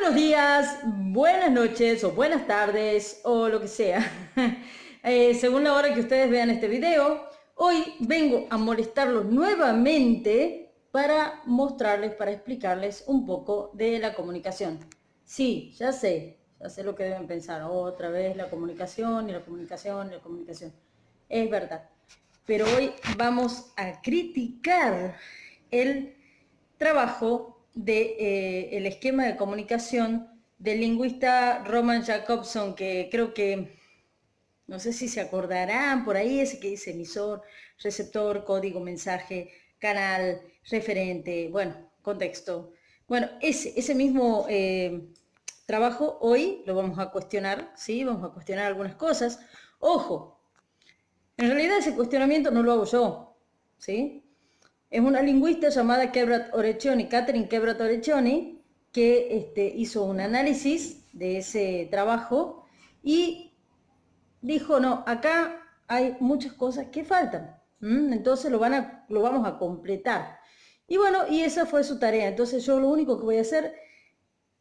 Buenos días, buenas noches o buenas tardes o lo que sea. Según la hora que ustedes vean este video, hoy vengo a molestarlos nuevamente para mostrarles, para explicarles un poco de la comunicación. Sí, ya sé lo que deben pensar. Otra vez la comunicación y la comunicación y la comunicación. Es verdad. Pero hoy vamos a criticar el trabajo de el esquema de comunicación del lingüista Roman Jakobson, que creo que, no sé si se acordarán por ahí, ese que dice emisor, receptor, código, mensaje, canal, referente, bueno, contexto. Bueno, ese mismo trabajo hoy lo vamos a cuestionar, ¿sí? Vamos a cuestionar algunas cosas. Ojo, en realidad ese cuestionamiento no lo hago yo, ¿sí? Es una lingüista llamada Kebrat Orecchioni, Catherine Kebrat Orecchioni, que hizo un análisis de ese trabajo y dijo, no, acá hay muchas cosas que faltan. Entonces lo vamos a completar. Y bueno, y esa fue su tarea. Entonces yo lo único que voy a hacer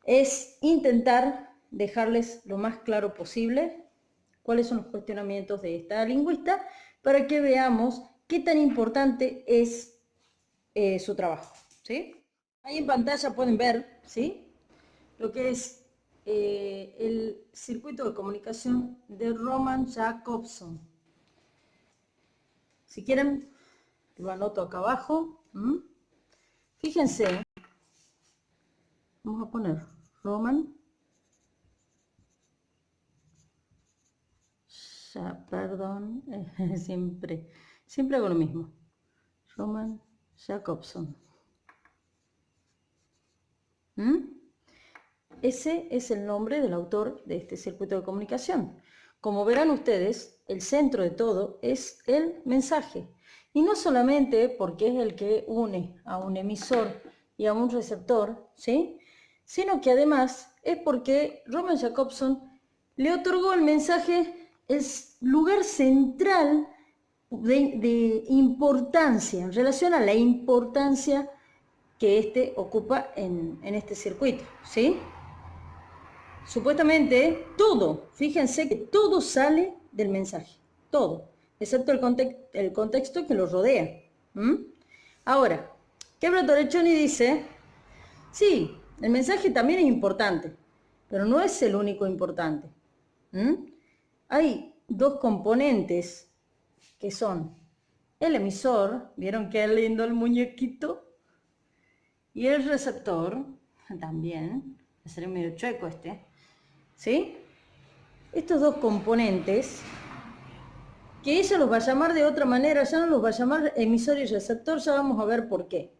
es intentar dejarles lo más claro posible cuáles son los cuestionamientos de esta lingüista para que veamos qué tan importante es su trabajo, ¿sí? Ahí en pantalla pueden ver, ¿sí? Lo que es el circuito de comunicación de Roman Jakobson. Si quieren, lo anoto acá abajo. Fíjense, vamos a poner Roman, ya, perdón, siempre hago lo mismo. Roman Jakobson. Ese es el nombre del autor de este circuito de comunicación. Como verán ustedes, el centro de todo es el mensaje. Y no solamente porque es el que une a un emisor y a un receptor, ¿sí? Sino que además es porque Roman Jakobson le otorgó al mensaje el lugar central de importancia, en relación a la importancia que éste ocupa en este circuito, ¿sí? Supuestamente todo, fíjense que todo sale del mensaje, todo, excepto el contexto que lo rodea. Ahora, Kebra Torrechoni dice, sí, el mensaje también es importante, pero no es el único importante. Hay dos componentes que son el emisor, ¿vieron qué lindo el muñequito? Y el receptor, también, va a ser medio chueco este, ¿sí? Estos dos componentes, que ella los va a llamar de otra manera, ya no los va a llamar emisor y receptor, ya vamos a ver por qué,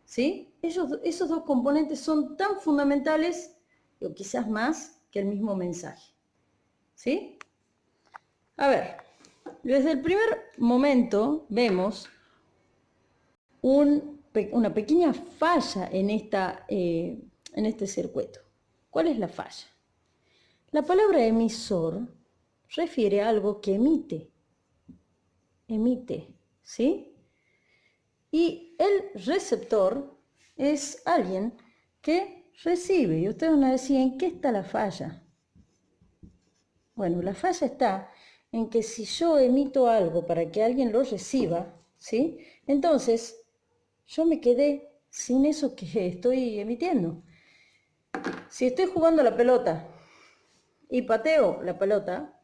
¿sí? Esos dos componentes son tan fundamentales, o quizás más, que el mismo mensaje, ¿sí? A ver, desde el primer momento vemos una pequeña falla en este circuito. ¿Cuál es la falla? La palabra emisor refiere a algo que emite, ¿sí? Y el receptor es alguien que recibe. Y ustedes van a decir, ¿en qué está la falla? Bueno, la falla está en que si yo emito algo para que alguien lo reciba, ¿sí? Entonces, yo me quedé sin eso que estoy emitiendo. Si estoy jugando a la pelota y pateo la pelota,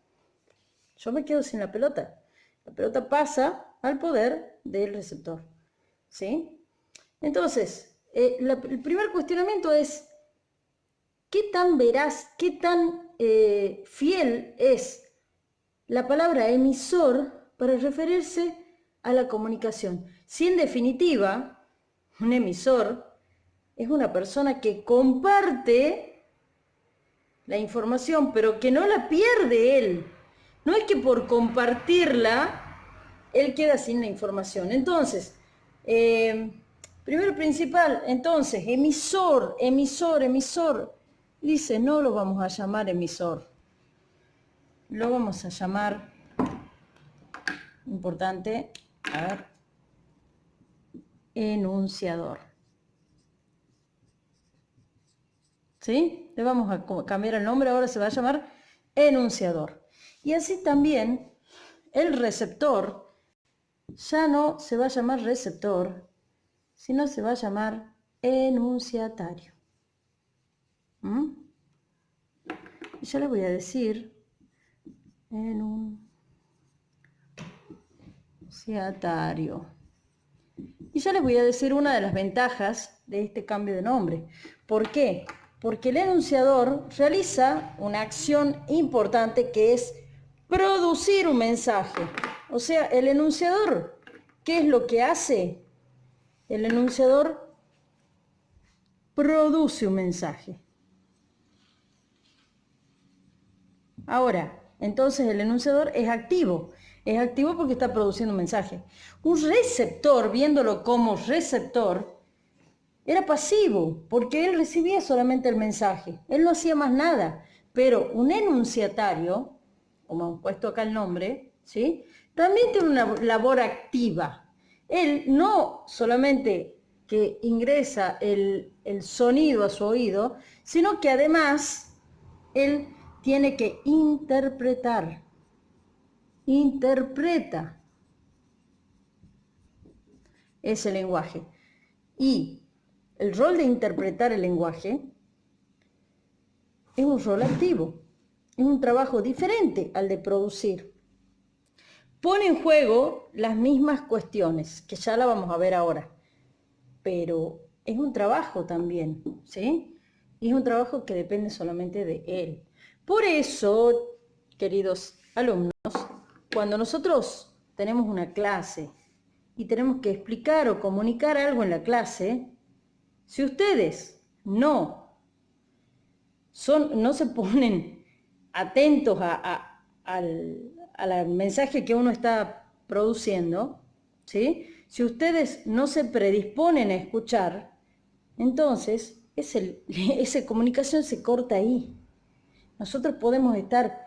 yo me quedo sin la pelota. La pelota pasa al poder del receptor, ¿sí? Entonces, el primer cuestionamiento es, ¿qué tan veraz, qué tan fiel es la palabra emisor para referirse a la comunicación? Si en definitiva, un emisor es una persona que comparte la información, pero que no la pierde él. No es que por compartirla, él queda sin la información. Entonces, primero principal, entonces, emisor. Dice, no lo vamos a llamar emisor. Lo vamos a llamar, importante, a ver, enunciador. ¿sí? Le vamos a cambiar el nombre, ahora se va a llamar enunciador. Y así también el receptor ya no se va a llamar receptor, sino se va a llamar enunciatario. ¿Mm? Y yo le voy a decir enunciatario. Y ya les voy a decir una de las ventajas de este cambio de nombre. ¿Por qué? Porque el enunciador realiza una acción importante que es producir un mensaje. O sea, el enunciador, ¿qué es lo que hace? El enunciador produce un mensaje. Ahora, entonces el enunciador es activo. Es activo porque está produciendo un mensaje. Un receptor, viéndolo como receptor, era pasivo, porque él recibía solamente el mensaje. Él no hacía más nada. Pero un enunciatario, como hemos puesto acá el nombre, ¿sí? También tiene una labor activa. Él no solamente que ingresa el sonido a su oído, sino que además él tiene que interpretar. Interpreta ese lenguaje. Y el rol de interpretar el lenguaje es un rol activo. Es un trabajo diferente al de producir. Pone en juego las mismas cuestiones, que ya la vamos a ver ahora. Pero es un trabajo también, ¿sí? Y es un trabajo que depende solamente de él. Por eso, queridos alumnos, cuando nosotros tenemos una clase y tenemos que explicar o comunicar algo en la clase, si ustedes no se ponen atentos al mensaje que uno está produciendo, ¿sí? Si ustedes no se predisponen a escuchar, entonces esa comunicación se corta ahí. Nosotros podemos estar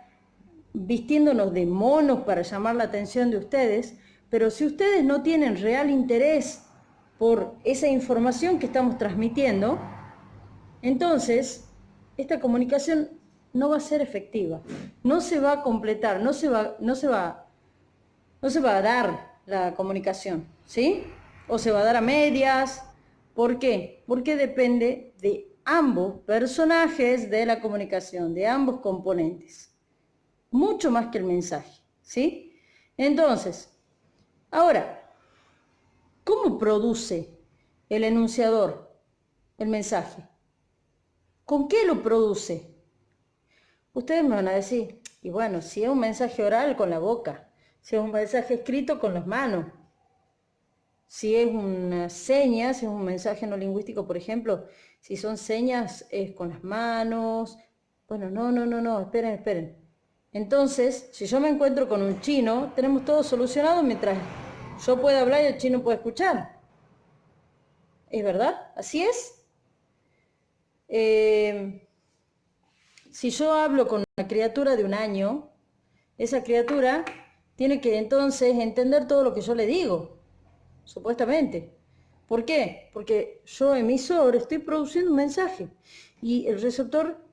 vistiéndonos de monos para llamar la atención de ustedes, pero si ustedes no tienen real interés por esa información que estamos transmitiendo, entonces esta comunicación no va a ser efectiva, no se va a completar, no se va a dar la comunicación, ¿sí? O se va a dar a medias. ¿Por qué? Porque depende de ambos personajes de la comunicación, de ambos componentes. Mucho más que el mensaje, ¿sí? Entonces, ahora, ¿cómo produce el enunciador el mensaje? ¿Con qué lo produce? Ustedes me van a decir, y bueno, si es un mensaje oral, con la boca, si es un mensaje escrito, con las manos, si es una seña, si es un mensaje no lingüístico, por ejemplo, si son señas, es con las manos. Bueno, no, esperen. Entonces, si yo me encuentro con un chino, tenemos todo solucionado mientras yo pueda hablar y el chino puede escuchar. ¿Es verdad? ¿Así es? Si yo hablo con una criatura de 1 año, esa criatura tiene que entonces entender todo lo que yo le digo, supuestamente. ¿Por qué? Porque yo, emisor, estoy produciendo un mensaje y el receptor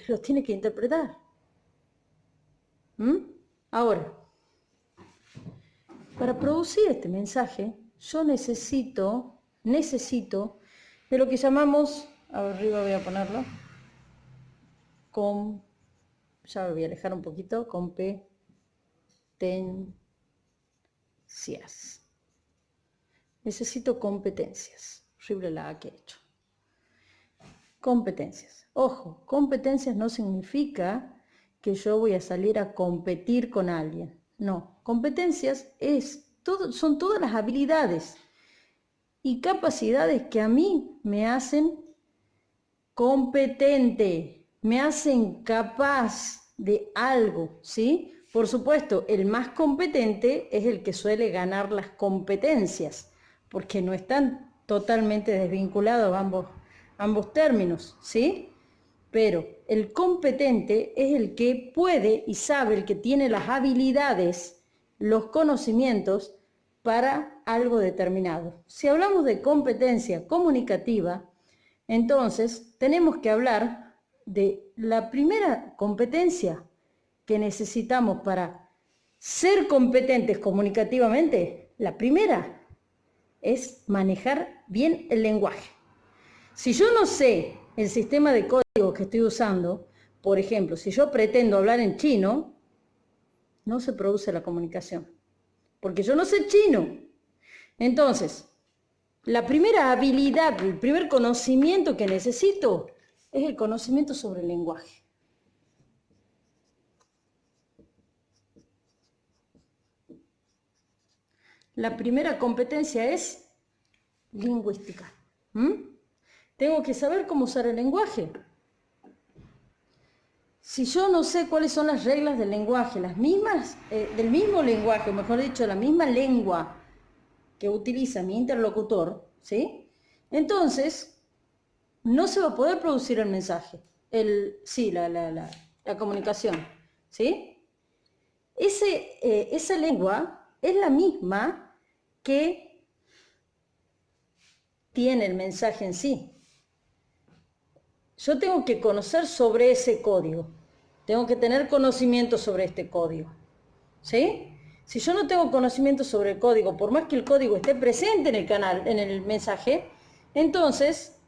lo tiene que interpretar. Ahora, para producir este mensaje, yo necesito de lo que llamamos, arriba voy a ponerlo, ya me voy a alejar un poquito, competencias. Necesito competencias. Horrible la que he hecho. Competencias. Ojo, competencias no significa que yo voy a salir a competir con alguien. No, competencias son todas las habilidades y capacidades que a mí me hacen competente, me hacen capaz de algo, ¿sí? Por supuesto, el más competente es el que suele ganar las competencias, porque no están totalmente desvinculados ambos términos, ¿sí? Pero el competente es el que puede y sabe, el que tiene las habilidades, los conocimientos para algo determinado. Si hablamos de competencia comunicativa, entonces tenemos que hablar de la primera competencia que necesitamos para ser competentes comunicativamente. La primera es manejar bien el lenguaje. Si yo no sé el sistema de código que estoy usando, por ejemplo, si yo pretendo hablar en chino, no se produce la comunicación, porque yo no sé chino. Entonces, la primera habilidad, el primer conocimiento que necesito es el conocimiento sobre el lenguaje. La primera competencia es lingüística. Tengo que saber cómo usar el lenguaje. Si yo no sé cuáles son las reglas del lenguaje, las mismas, del mismo lenguaje, o mejor dicho, la misma lengua que utiliza mi interlocutor, ¿sí? Entonces, no se va a poder producir el mensaje, la comunicación, ¿sí? Esa lengua es la misma que tiene el mensaje en sí. Yo tengo que conocer sobre ese código, tengo que tener conocimiento sobre este código, ¿sí? Si yo no tengo conocimiento sobre el código, por más que el código esté presente en el canal, en el mensaje, entonces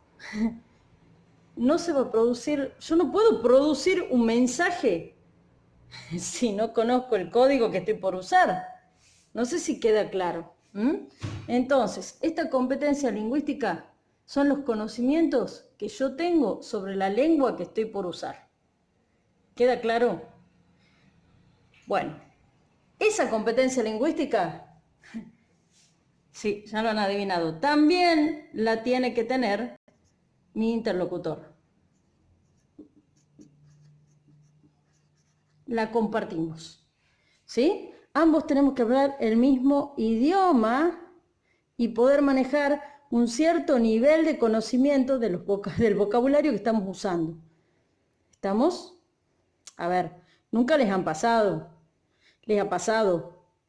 no se va a producir, yo no puedo producir un mensaje si no conozco el código que estoy por usar. No sé si queda claro. Entonces, esta competencia lingüística son los conocimientos que yo tengo sobre la lengua que estoy por usar. ¿Queda claro? Bueno, esa competencia lingüística, sí, ya lo han adivinado, también la tiene que tener mi interlocutor. La compartimos, ¿sí? Ambos tenemos que hablar el mismo idioma y poder manejar un cierto nivel de conocimiento del vocabulario que estamos usando. ¿Estamos? A ver, nunca les ha pasado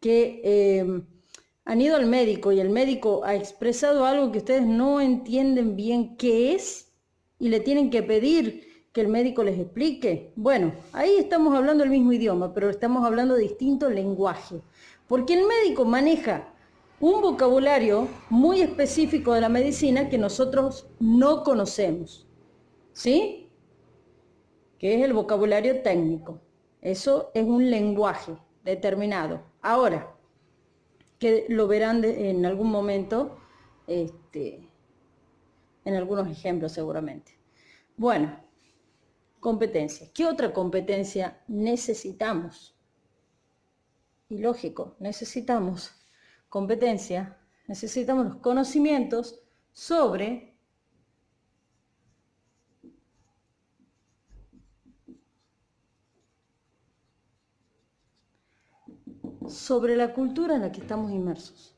que han ido al médico y el médico ha expresado algo que ustedes no entienden bien qué es y le tienen que pedir que el médico les explique. Bueno, ahí estamos hablando el mismo idioma, pero estamos hablando de distinto lenguaje, porque el médico maneja un vocabulario muy específico de la medicina que nosotros no conocemos, ¿sí? Que es el vocabulario técnico. Eso es un lenguaje determinado. Ahora, que lo verán en algún momento, en algunos ejemplos seguramente. Bueno, competencias. ¿Qué otra competencia necesitamos? Y lógico, necesitamos competencia, necesitamos los conocimientos sobre la cultura en la que estamos inmersos,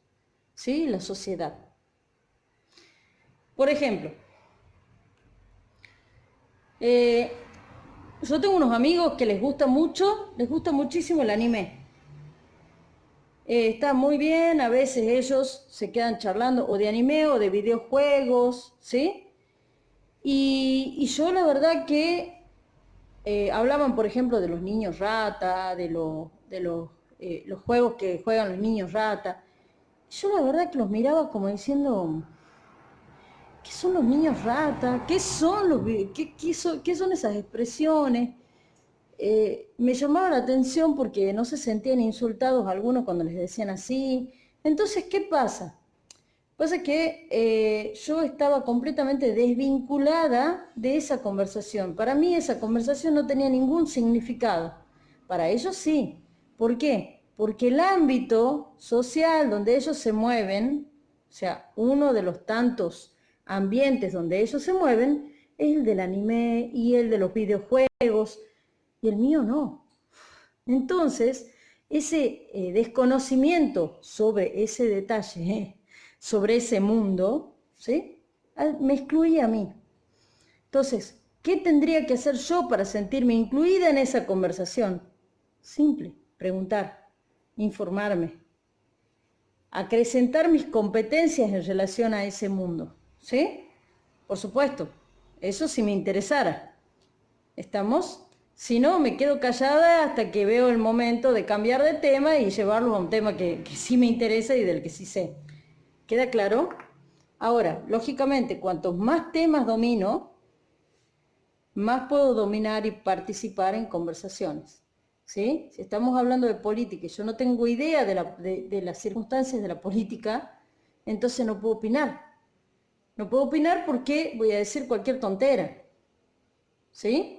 ¿sí? La sociedad. Por ejemplo, yo tengo unos amigos que les gusta muchísimo el anime. Está muy bien, a veces ellos se quedan charlando o de anime o de videojuegos, ¿sí? Y yo la verdad que hablaban, por ejemplo, de los niños rata, de los juegos que juegan los niños rata. Yo la verdad que los miraba como diciendo, ¿qué son los niños rata? ¿Qué son qué son esas expresiones? Me llamaba la atención porque no se sentían insultados algunos cuando les decían así. Entonces, ¿qué pasa? Pasa que yo estaba completamente desvinculada de esa conversación. Para mí esa conversación no tenía ningún significado. Para ellos sí. ¿Por qué? Porque el ámbito social donde ellos se mueven, o sea, uno de los tantos ambientes donde ellos se mueven, es el del anime y el de los videojuegos, y el mío no. Entonces, ese desconocimiento sobre ese detalle, sobre ese mundo, ¿sí? Me excluía a mí. Entonces, ¿qué tendría que hacer yo para sentirme incluida en esa conversación? Simple, preguntar, informarme, acrecentar mis competencias en relación a ese mundo, ¿sí? Por supuesto, eso si me interesara. ¿Estamos? Si no, me quedo callada hasta que veo el momento de cambiar de tema y llevarlo a un tema que sí me interesa y del que sí sé. ¿Queda claro? Ahora, lógicamente, cuantos más temas domino, más puedo dominar y participar en conversaciones. ¿Sí? Si estamos hablando de política y yo no tengo idea de las circunstancias de la política, entonces no puedo opinar. No puedo opinar porque voy a decir cualquier tontera. ¿Sí?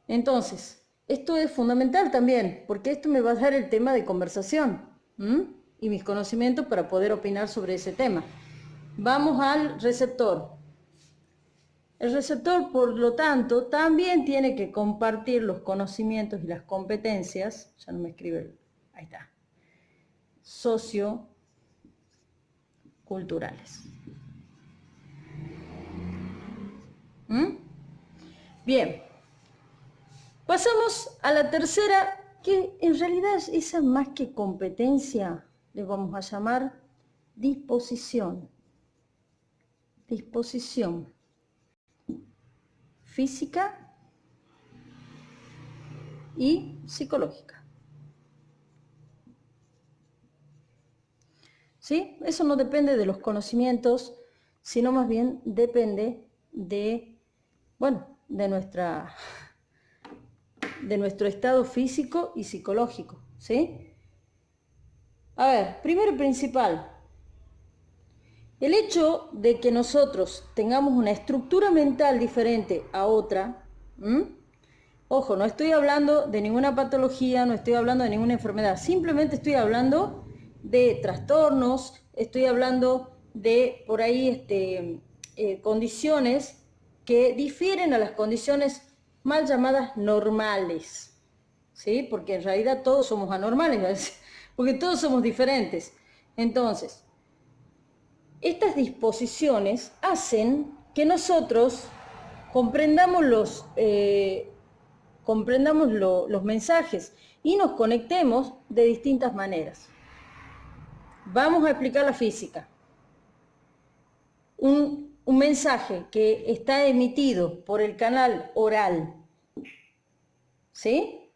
Entonces, esto es fundamental también, porque esto me va a dar el tema de conversación, ¿m? Y mis conocimientos para poder opinar sobre ese tema. Vamos al receptor. El receptor, por lo tanto, también tiene que compartir los conocimientos y las competencias, ya no me escribe, ahí está, socioculturales. ¿Mm? Bien, pasamos a la tercera, que en realidad esa más que competencia, le vamos a llamar disposición. Disposición física y psicológica. ¿Sí? Eso no depende de los conocimientos, sino más bien depende de, bueno, de nuestro estado físico y psicológico. ¿Sí? A ver, primero y principal, el hecho de que nosotros tengamos una estructura mental diferente a otra, ojo, no estoy hablando de ninguna patología, no estoy hablando de ninguna enfermedad, simplemente estoy hablando de trastornos, estoy hablando de por ahí condiciones que difieren a las condiciones mal llamadas normales, ¿sí? Porque en realidad todos somos anormales, porque todos somos diferentes. Entonces, estas disposiciones hacen que nosotros comprendamos los mensajes y nos conectemos de distintas maneras. Vamos a explicar la física. Un mensaje que está emitido por el canal oral, ¿sí?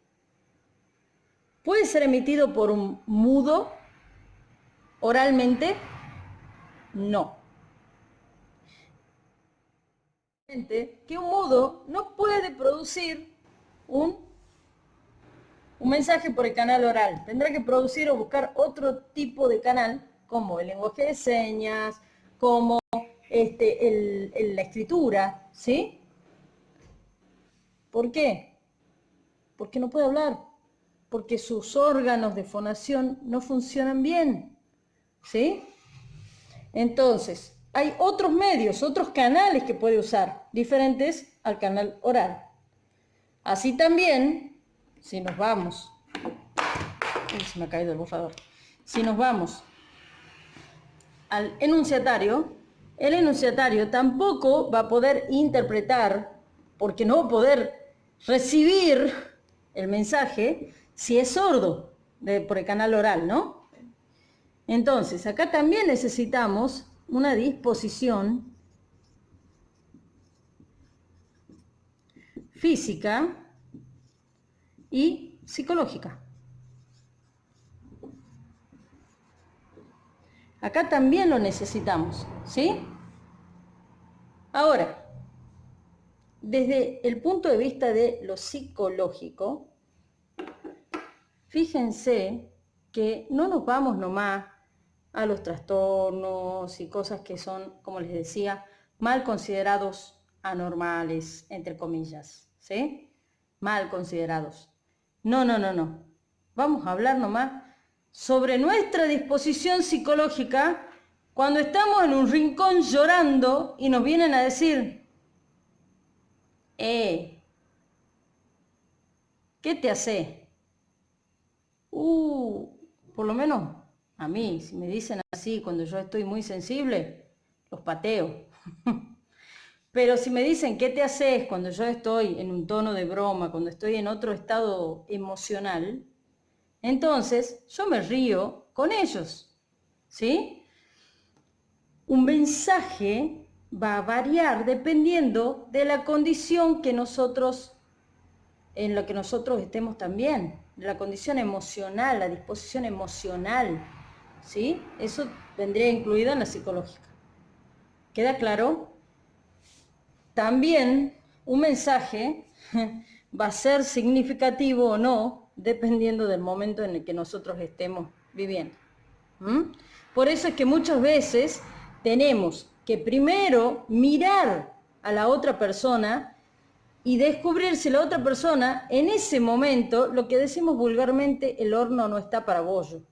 Puede ser emitido por un mudo oralmente, no. Que un mudo no puede producir un mensaje por el canal oral. Tendrá que producir o buscar otro tipo de canal, como el lenguaje de señas, como la escritura, ¿sí? ¿Por qué? Porque no puede hablar, porque sus órganos de fonación no funcionan bien, ¿sí? Entonces, hay otros medios, otros canales que puede usar, diferentes al canal oral. Así también, si nos vamos, se me ha caído el bufador, si nos vamos al enunciatario, el enunciatario tampoco va a poder interpretar, porque no va a poder recibir el mensaje si es sordo por el canal oral, ¿no? Entonces, acá también necesitamos una disposición física y psicológica. Acá también lo necesitamos, ¿sí? Ahora, desde el punto de vista de lo psicológico, fíjense que no nos vamos nomás a los trastornos y cosas que son, como les decía, mal considerados anormales, entre comillas, ¿sí? Mal considerados. No. Vamos a hablar nomás sobre nuestra disposición psicológica cuando estamos en un rincón llorando y nos vienen a decir, ¿qué te hace? Por lo menos a mí, si me dicen así cuando yo estoy muy sensible, los pateo. Pero si me dicen, ¿qué te haces? Cuando yo estoy en un tono de broma, cuando estoy en otro estado emocional, entonces yo me río con ellos, ¿sí? Un mensaje va a variar dependiendo de la condición en la que nosotros estemos también, la condición emocional, la disposición emocional, ¿sí? Eso vendría incluido en la psicológica. ¿Queda claro? También un mensaje va a ser significativo o no, dependiendo del momento en el que nosotros estemos viviendo. Por eso es que muchas veces tenemos que primero mirar a la otra persona y descubrir si la otra persona, en ese momento, lo que decimos vulgarmente, el horno no está para bollo.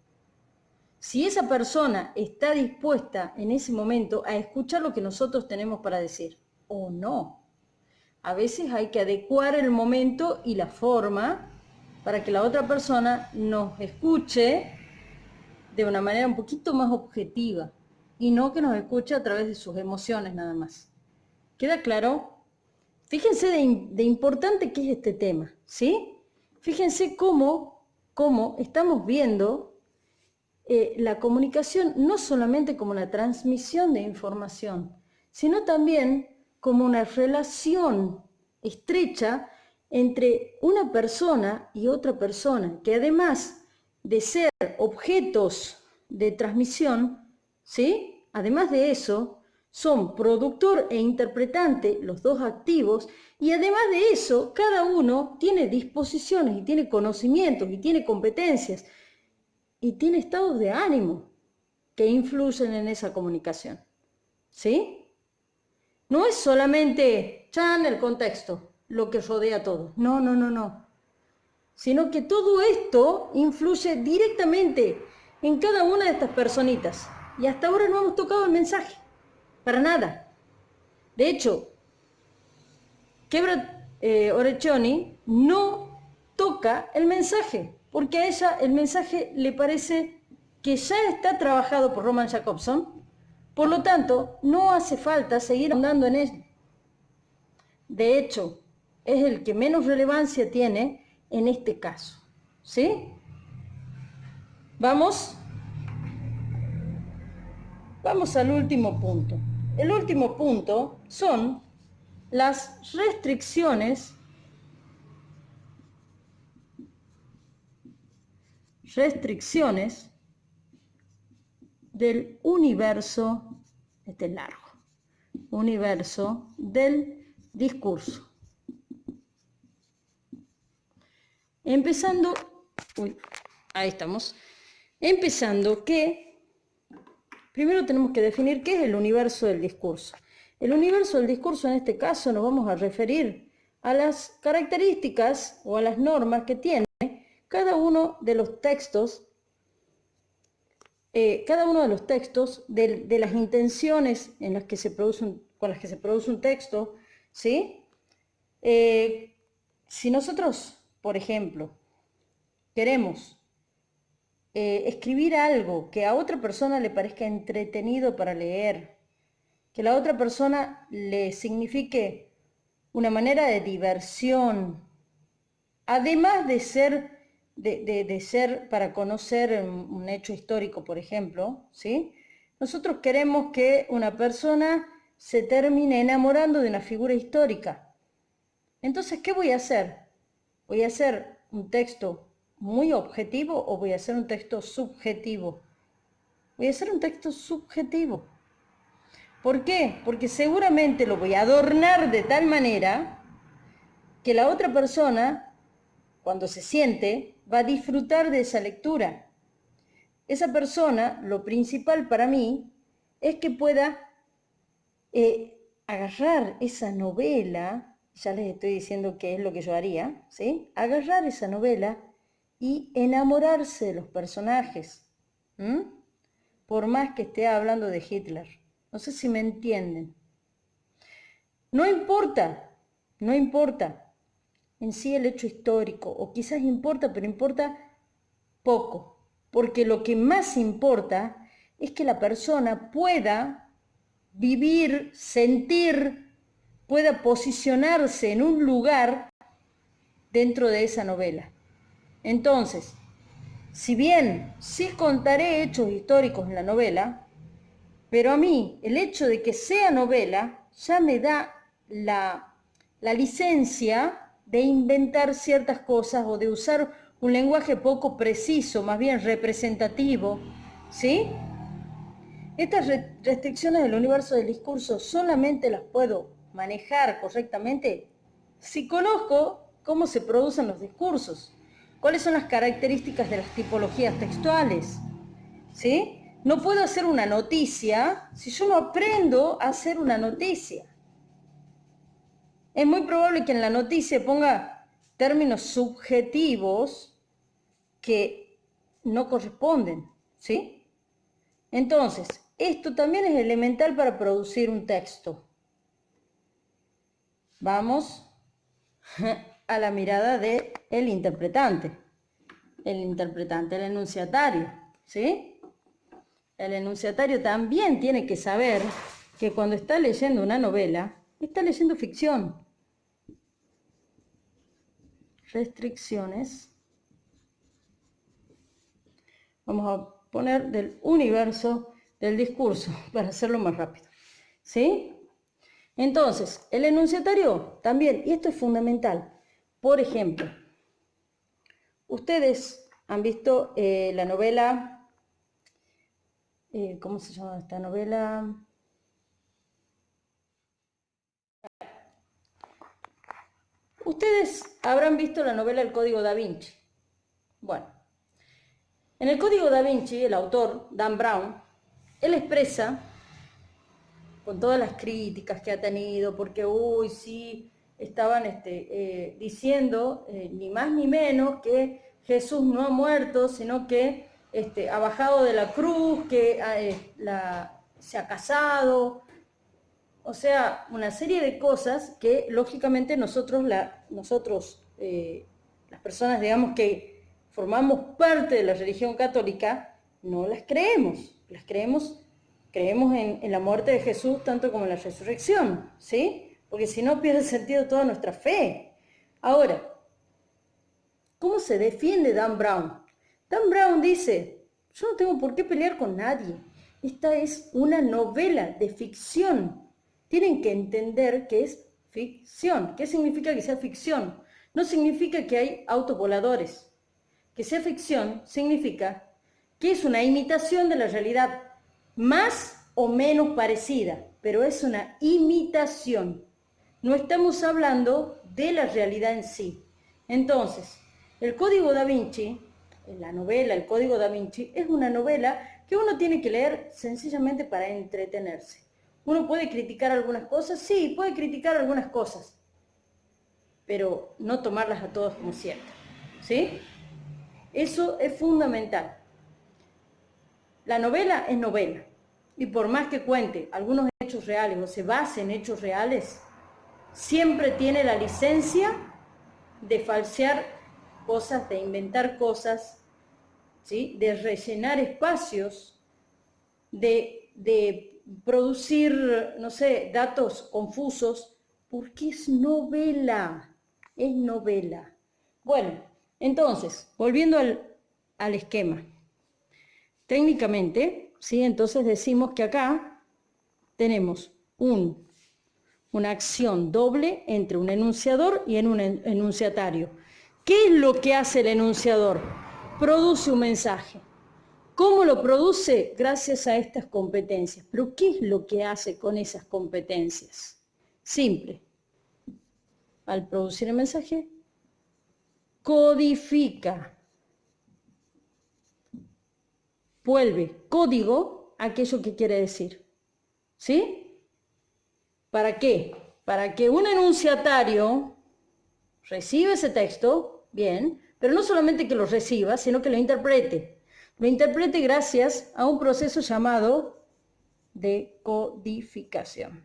Si esa persona está dispuesta en ese momento a escuchar lo que nosotros tenemos para decir, o no. A veces hay que adecuar el momento y la forma para que la otra persona nos escuche de una manera un poquito más objetiva y no que nos escuche a través de sus emociones nada más. ¿Queda claro? Fíjense de importante que es este tema, ¿sí? Fíjense cómo estamos viendo la comunicación no solamente como una transmisión de información, sino también como una relación estrecha entre una persona y otra persona, que además de ser objetos de transmisión, ¿sí? Además de eso, son productor e interpretante, los dos activos, y además de eso, cada uno tiene disposiciones y tiene conocimientos y tiene competencias y tiene estados de ánimo que influyen en esa comunicación, ¿sí? No es solamente, el contexto, lo que rodea todo. No. Sino que todo esto influye directamente en cada una de estas personitas. Y hasta ahora no hemos tocado el mensaje. Para nada. De hecho, Kebra Orecchioni no toca el mensaje, porque a ella el mensaje le parece que ya está trabajado por Roman Jakobson, por lo tanto, no hace falta seguir andando en él. De hecho, es el que menos relevancia tiene en este caso, ¿sí? Vamos al último punto. El último punto son las restricciones del universo, universo del discurso. Empezando que primero tenemos que definir qué es el universo del discurso. El universo del discurso, en este caso, nos vamos a referir a las características o a las normas que tiene cada uno de los textos, de las intenciones con las que se produce un texto, ¿sí? Si nosotros, por ejemplo, queremos escribir algo que a otra persona le parezca entretenido para leer, que la otra persona le signifique una manera de diversión, además de ser para conocer un hecho histórico, por ejemplo, ¿sí? Nosotros queremos que una persona se termine enamorando de una figura histórica. Entonces, ¿qué voy a hacer? ¿Voy a hacer un texto muy objetivo o voy a hacer un texto subjetivo? Voy a hacer un texto subjetivo. ¿Por qué? Porque seguramente lo voy a adornar de tal manera que la otra persona, cuando se siente, va a disfrutar de esa lectura. Esa persona, lo principal para mí, es que pueda agarrar esa novela, ya les estoy diciendo qué es lo que yo haría, ¿sí? Agarrar esa novela y enamorarse de los personajes, por más que esté hablando de Hitler. No sé si me entienden. No importa en sí el hecho histórico, o quizás importa, pero importa poco, porque lo que más importa es que la persona pueda vivir, sentir, pueda posicionarse en un lugar dentro de esa novela. Entonces, si bien sí contaré hechos históricos en la novela, Pero a mí, el hecho de que sea novela ya me da la licencia de inventar ciertas cosas o de usar un lenguaje poco preciso, más bien representativo, ¿sí? Estas restricciones del universo del discurso solamente las puedo manejar correctamente si conozco cómo se producen los discursos, cuáles son las características de las tipologías textuales, ¿sí? No puedo hacer una noticia si yo no aprendo a hacer una noticia. Es muy probable que en la noticia ponga términos subjetivos que no corresponden, ¿sí? Entonces, esto también es elemental para producir un texto. Vamos a la mirada del interpretante. El interpretante, el enunciatario, ¿sí? El enunciatario también tiene que saber que cuando está leyendo una novela, está leyendo ficción. Restricciones. Vamos a poner del universo del discurso para hacerlo más rápido, ¿sí? Entonces, el enunciatario también, y esto es fundamental. Por ejemplo, ustedes han visto la novela, ¿cómo se llama esta novela? Ustedes habrán visto la novela El Código Da Vinci. Bueno, en el Código Da Vinci, el autor, Dan Brown, él expresa, con todas las críticas que ha tenido, porque, uy, sí, estaban diciendo, ni más ni menos, que Jesús no ha muerto, sino que ha bajado de la cruz, que se ha casado, o sea, una serie de cosas que lógicamente nosotros, las personas, digamos, que formamos parte de la religión católica, no las creemos. Creemos en la muerte de Jesús tanto como en la resurrección, ¿sí? Porque si no pierde sentido toda nuestra fe. Ahora, ¿cómo se defiende Dan Brown? Dan Brown dice, yo no tengo por qué pelear con nadie. Esta es una novela de ficción. Tienen que entender que es ficción. ¿Qué significa que sea ficción? No significa que hay autos voladores. Que sea ficción significa que es una imitación de la realidad, más o menos parecida, pero es una imitación. No estamos hablando de la realidad en sí. Entonces, el Código Da Vinci, la novela El Código Da Vinci, es una novela que uno tiene que leer sencillamente para entretenerse. ¿Uno puede criticar algunas cosas? Sí, puede criticar algunas cosas, pero no tomarlas a todas como ciertas, ¿sí? Eso es fundamental. La novela es novela, y por más que cuente algunos hechos reales o se base en hechos reales, siempre tiene la licencia de falsear cosas, de inventar cosas, ¿sí? De rellenar espacios, de producir, no sé, datos confusos, porque es novela, es novela. Bueno, entonces, volviendo al esquema. Técnicamente, ¿sí? Entonces decimos que acá tenemos una acción doble entre un enunciador y un enunciatario. ¿Qué es lo que hace el enunciador? Produce un mensaje. ¿Cómo lo produce? Gracias a estas competencias. ¿Pero qué es lo que hace con esas competencias? Simple. Al producir el mensaje, codifica. Vuelve código aquello que quiere decir. ¿Sí? ¿Para qué? Para que un enunciatario reciba ese texto, bien, pero no solamente que lo reciba, sino que lo interprete. Lo interprete gracias a un proceso llamado decodificación.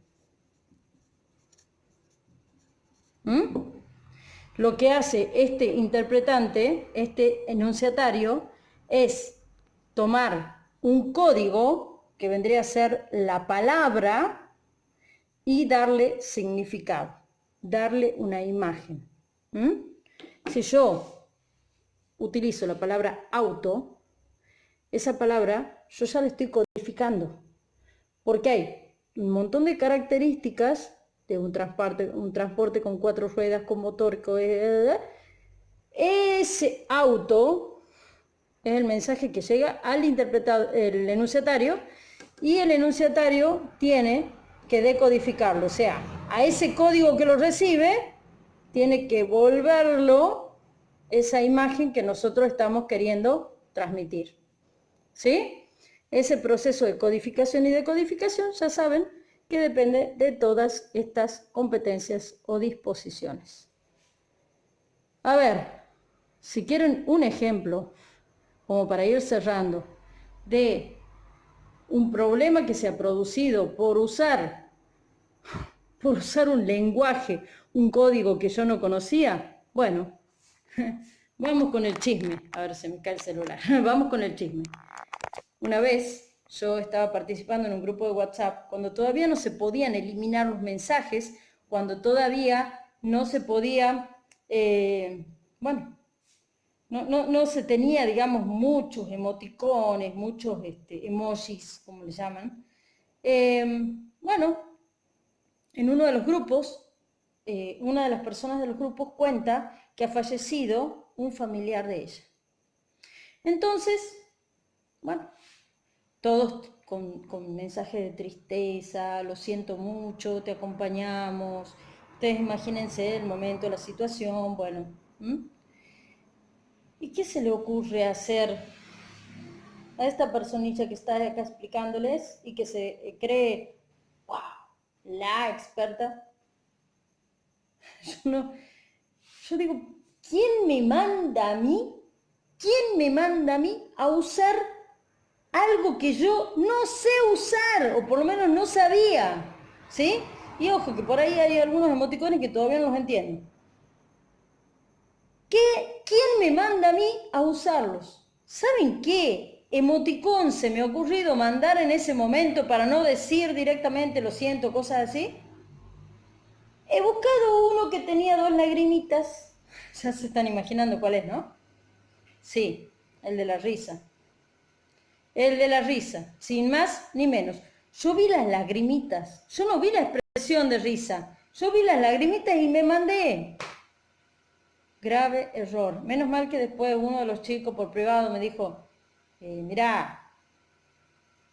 Lo que hace este interpretante, este enunciatario, es tomar un código, que vendría a ser la palabra, y darle significado, darle una imagen. Si yo utilizo la palabra auto, esa palabra yo ya la estoy codificando. porque hay un montón de características de un transporte con 4 ruedas, con motor, ese auto es el mensaje que llega al el enunciatario, y el enunciatario tiene que decodificarlo, o sea, a ese código que lo recibe, tiene que volverlo esa imagen que nosotros estamos queriendo transmitir. ¿Sí? Ese proceso de codificación y decodificación, ya saben que depende de todas estas competencias o disposiciones. A ver, si quieren un ejemplo, como para ir cerrando, de un problema que se ha producido por usar un lenguaje, un código que yo no conocía, bueno, vamos con el chisme. A ver, se me cae el celular. Vamos con el chisme. Una vez yo estaba participando en un grupo de WhatsApp cuando todavía no se podían eliminar los mensajes, cuando todavía no se podía, bueno, no se tenía, digamos, muchos emoticones, muchos emojis, como le llaman. Bueno, en uno de los grupos, una de las personas de los grupos cuenta que ha fallecido un familiar de ella. Entonces, bueno, todos con mensajes de tristeza, lo siento mucho, te acompañamos, ustedes imagínense el momento, la situación, bueno. ¿Y qué se le ocurre hacer a esta personilla que está acá explicándoles y que se cree, wow, la experta? Yo digo, ¿quién me manda a mí? ¿Quién me manda a mí a usar algo que yo no sé usar, o por lo menos no sabía? ¿Sí? Y ojo, que por ahí hay algunos emoticones que todavía no los entiendo. ¿Quién me manda a mí a usarlos? ¿Saben qué emoticón se me ha ocurrido mandar en ese momento para no decir directamente lo siento, cosas así? He buscado uno que tenía 2 lagrimitas. Ya se están imaginando cuál es, ¿no? Sí, el de la risa. El de la risa, sin más ni menos. Yo vi las lagrimitas, yo no vi la expresión de risa. Yo vi las lagrimitas y me mandé. Grave error. Menos mal que después uno de los chicos por privado me dijo, mirá,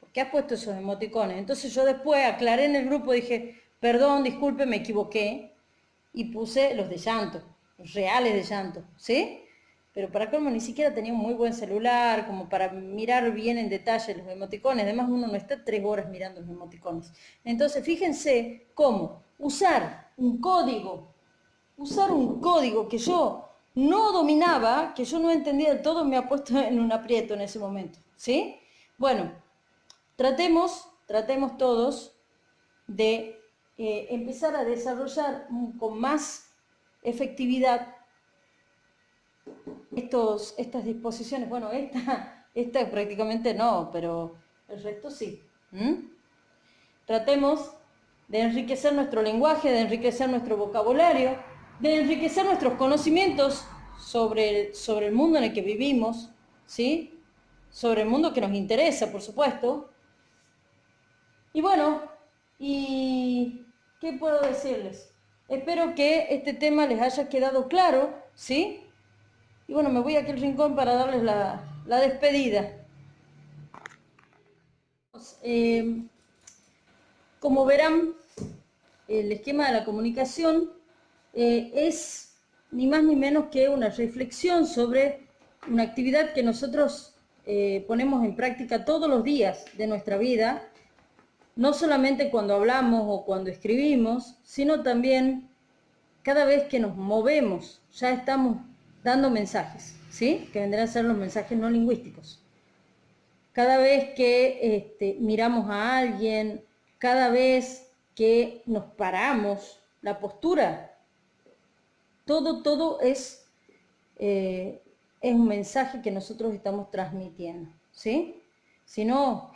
¿por qué has puesto esos emoticones? Entonces yo después aclaré en el grupo, dije, perdón, disculpe, me equivoqué. Y puse los de llanto, los reales de llanto, ¿sí? Pero para colmo ni siquiera tenía un muy buen celular, como para mirar bien en detalle los emoticones. Además uno no está 3 horas mirando los emoticones. Entonces fíjense cómo usar un código que yo no dominaba, que yo no entendía del todo, me ha puesto en un aprieto en ese momento, ¿sí? Bueno, tratemos todos de empezar a desarrollar con más efectividad estas disposiciones. Bueno, esta prácticamente no, pero el resto sí. Tratemos de enriquecer nuestro lenguaje, de enriquecer nuestro vocabulario, de enriquecer nuestros conocimientos sobre el mundo en el que vivimos, ¿sí? Sobre el mundo que nos interesa, por supuesto. Y bueno, ¿y qué puedo decirles? Espero que este tema les haya quedado claro, ¿sí? Y bueno, me voy a aquel rincón para darles la despedida. Como verán, el esquema de la comunicación es ni más ni menos que una reflexión sobre una actividad que nosotros ponemos en práctica todos los días de nuestra vida, no solamente cuando hablamos o cuando escribimos, sino también cada vez que nos movemos, ya estamos dando mensajes, ¿sí? Que vendrán a ser los mensajes no lingüísticos. Cada vez que miramos a alguien, cada vez que nos paramos, la postura, todo es un mensaje que nosotros estamos transmitiendo, ¿sí? Si no,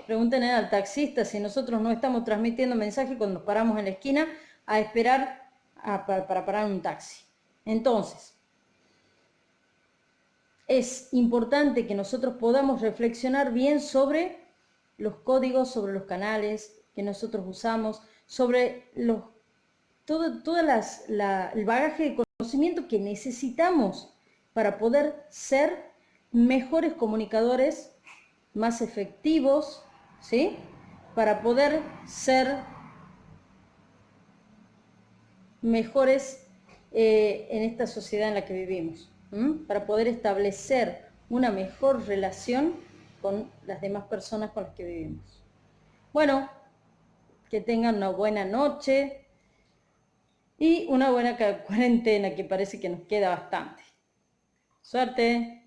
pregúntenle al taxista si nosotros no estamos transmitiendo mensaje cuando nos paramos en la esquina a esperar para parar un taxi. Entonces, es importante que nosotros podamos reflexionar bien sobre los códigos, sobre los canales que nosotros usamos, sobre todo el bagaje de conocimiento que necesitamos para poder ser mejores comunicadores, más efectivos, ¿sí? Para poder ser mejores en esta sociedad en la que vivimos, para poder establecer una mejor relación con las demás personas con las que vivimos. Bueno, que tengan una buena noche y una buena cuarentena, que parece que nos queda bastante. Suerte.